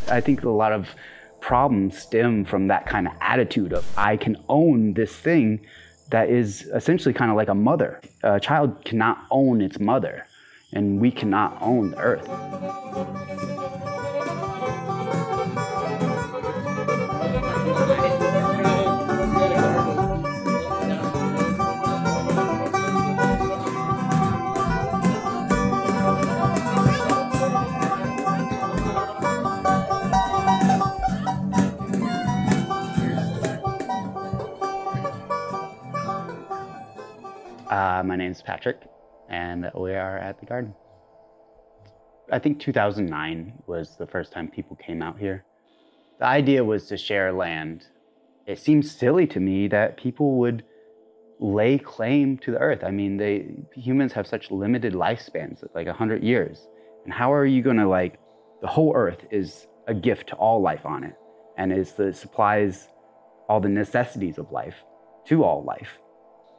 I think a lot of problems stem from that kind of attitude of I can own this thing that is essentially kind of like a mother. A child cannot own its mother, and we cannot own the earth. My name's Patrick, and we are at the garden. I think 2009 was the first time people came out here. The idea was to share land. It seems silly to me that people would lay claim to the earth. I mean, humans have such limited lifespans, like 100 years. And how are you gonna the whole earth is a gift to all life on it, and it supplies all the necessities of life to all life.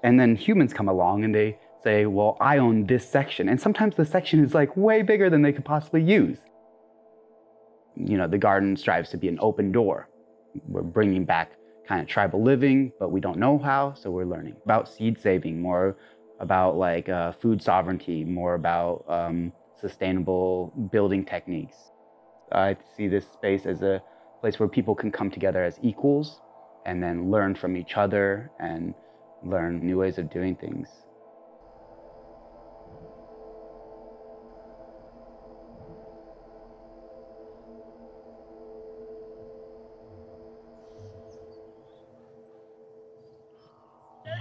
And then humans come along and they say, well, I own this section. And sometimes the section is way bigger than they could possibly use. You know, the garden strives to be an open door. We're bringing back kind of tribal living, but we don't know how, so we're learning about seed saving, more about food sovereignty, more about sustainable building techniques. I see this space as a place where people can come together as equals and then learn from each other and learn new ways of doing things.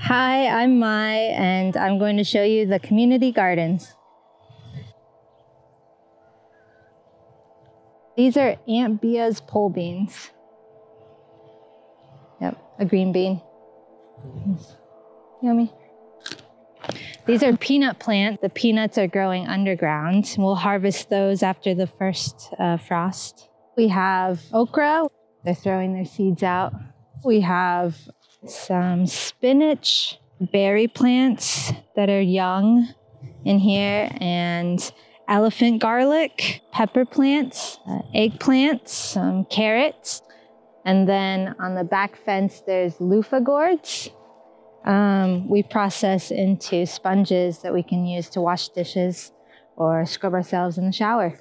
Hi, I'm Mai, and I'm going to show you the community gardens. These are Aunt Bia's pole beans. Yep, a green bean. Yummy. These are peanut plants. The peanuts are growing underground. We'll harvest those after the first frost. We have okra. They're throwing their seeds out. We have some spinach, berry plants that are young in here, and elephant garlic, pepper plants, eggplants, some carrots. And then on the back fence, there's loofah gourds. We process into sponges that we can use to wash dishes or scrub ourselves in the shower.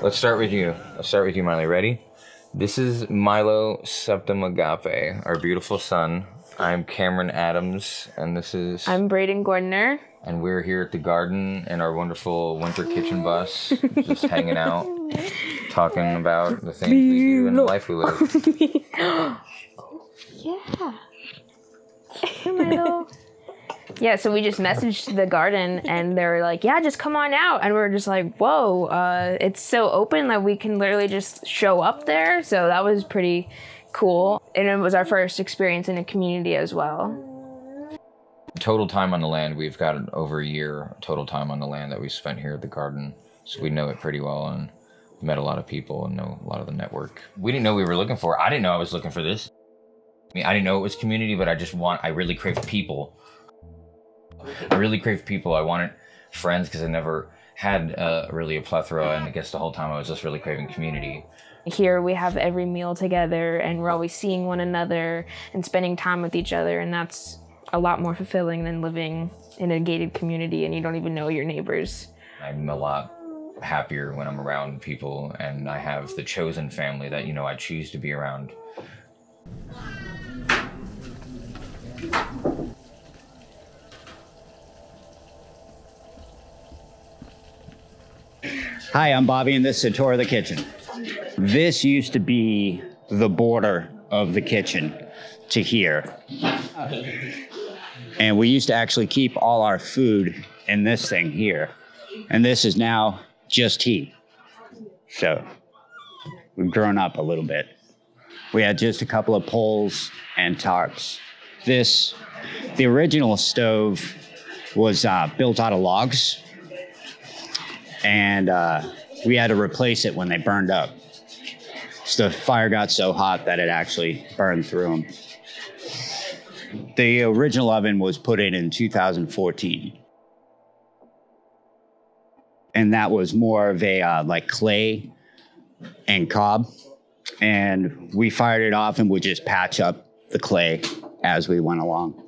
Let's start with you. I'll start with you, Miley. Ready? This is Milo Septum Agape, our beautiful son. I'm Cameron Adams, and this is... I'm Braden Gordner. And we're here at the garden in our wonderful winter kitchen bus, just hanging out, talking about the things we do and the life we live. Yeah. Hey, Milo. Yeah, so we just messaged the garden, and they were like, yeah, just come on out. And we were just like, whoa, it's so open that we can literally just show up there. So that was pretty cool. And it was our first experience in a community as well. Total time on the land, we've got over a year total time on the land that we spent here at the garden. So we know it pretty well and met a lot of people and know a lot of the network. We didn't know we were looking for. I didn't know I was looking for this. I mean, I didn't know it was community, but I really craved people. I really craved people. I wanted friends because I never had really a plethora, and I guess the whole time I was just really craving community. Here we have every meal together, and we're always seeing one another and spending time with each other, and that's a lot more fulfilling than living in a gated community and you don't even know your neighbors. I'm a lot happier when I'm around people, and I have the chosen family that, you know, I choose to be around. Hi, I'm Bobby, and this is a tour of the kitchen. This used to be the border of the kitchen to here. And we used to actually keep all our food in this thing here. And this is now just tea. So we've grown up a little bit. We had just a couple of poles and tarps. The original stove was built out of logs. And we had to replace it when they burned up. So the fire got so hot that it actually burned through them. The original oven was put in 2014. And that was more of a like clay and cob. And we fired it off and would just patch up the clay as we went along.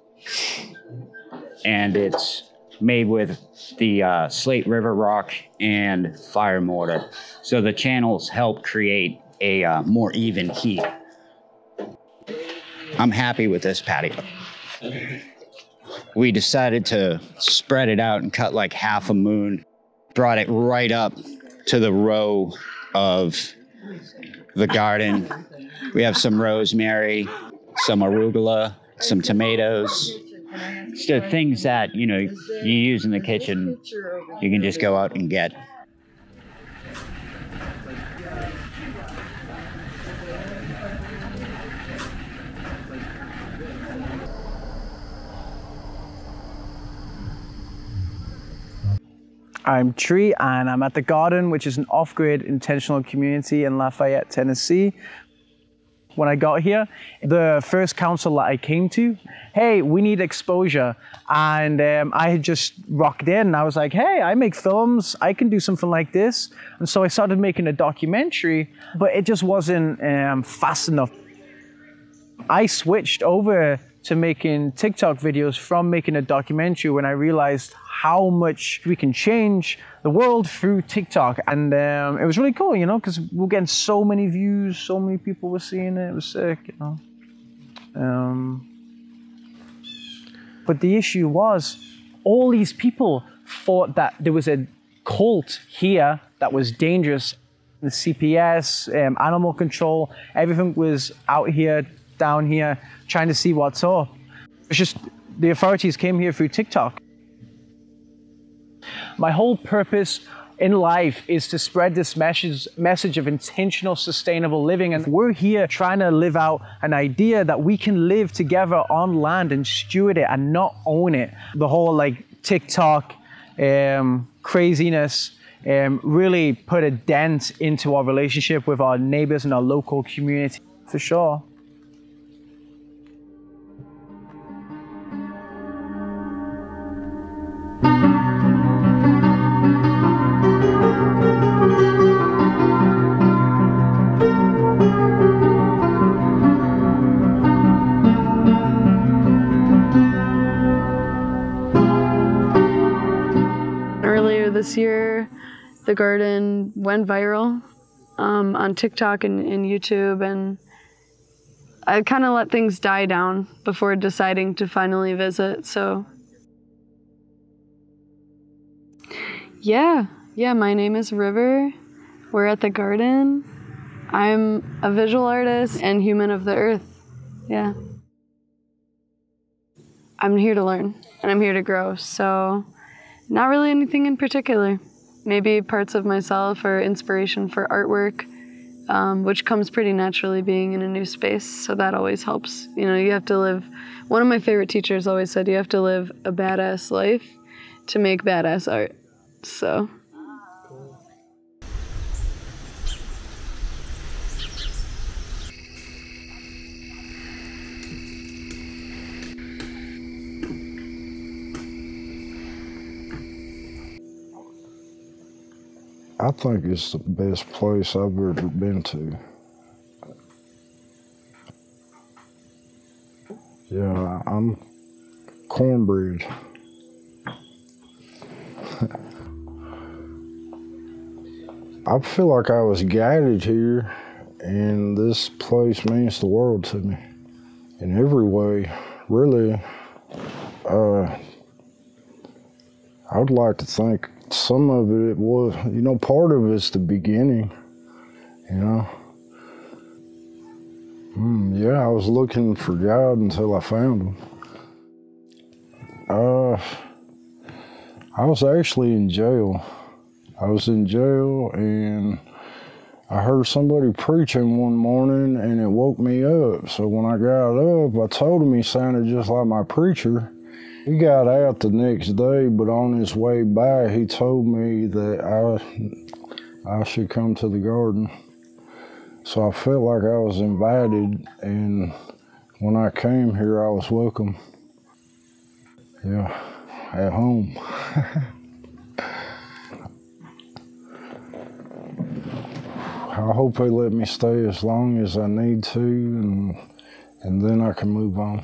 And it's made with the slate river rock and fire mortar. So the channels help create a more even heat. I'm happy with this patio. We decided to spread it out and cut like half a moon, brought it right up to the row of the garden. We have some rosemary, some arugula, some tomatoes. It's the things that, you know, you use in the kitchen, you can just go out and get. I'm Tree, and I'm at the Garden, which is an off-grid intentional community in Lafayette, Tennessee. When I got here, the first council that I came to, hey, we need exposure. And I had just rocked in and I was like, hey, I make films, I can do something like this. And so I started making a documentary, but it just wasn't fast enough. I switched over to making TikTok videos from making a documentary when I realized how much we can change the world through TikTok. And it was really cool, you know, because we're getting so many views, so many people were seeing it. It was sick, you know. But the issue was, all these people thought that there was a cult here that was dangerous. The CPS, animal control, everything was out here, down here, trying to see what's up. It's just the authorities came here through TikTok. My whole purpose in life is to spread this message of intentional, sustainable living. And we're here trying to live out an idea that we can live together on land and steward it and not own it. The whole like TikTok craziness really put a dent into our relationship with our neighbors and our local community, for sure. This year, the garden went viral on TikTok and YouTube, and I kind of let things die down before deciding to finally visit. So yeah, my name is River. We're at the garden. I'm a visual artist and human of the earth. Yeah. I'm here to learn and I'm here to grow, so not really anything in particular. Maybe parts of myself or inspiration for artwork, which comes pretty naturally being in a new space, so that always helps. You know, you have to live, one of my favorite teachers always said, you have to live a badass life to make badass art, so. I think it's the best place I've ever been to. Yeah, I'm cornbread. I feel like I was guided here, and this place means the world to me in every way, really. I would like to think some of it was, you know, part of it's the beginning, you know. Yeah, I was looking for God until I found him. I was actually in jail. I was in jail and I heard somebody preaching one morning and it woke me up. So when I got up, I told him he sounded just like my preacher. He got out the next day, but on his way back, he told me that I should come to the garden. So I felt like I was invited, and when I came here, I was welcome. Yeah, at home. I hope they let me stay as long as I need to, and then I can move on.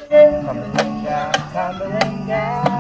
Tumbling down, tumbling down.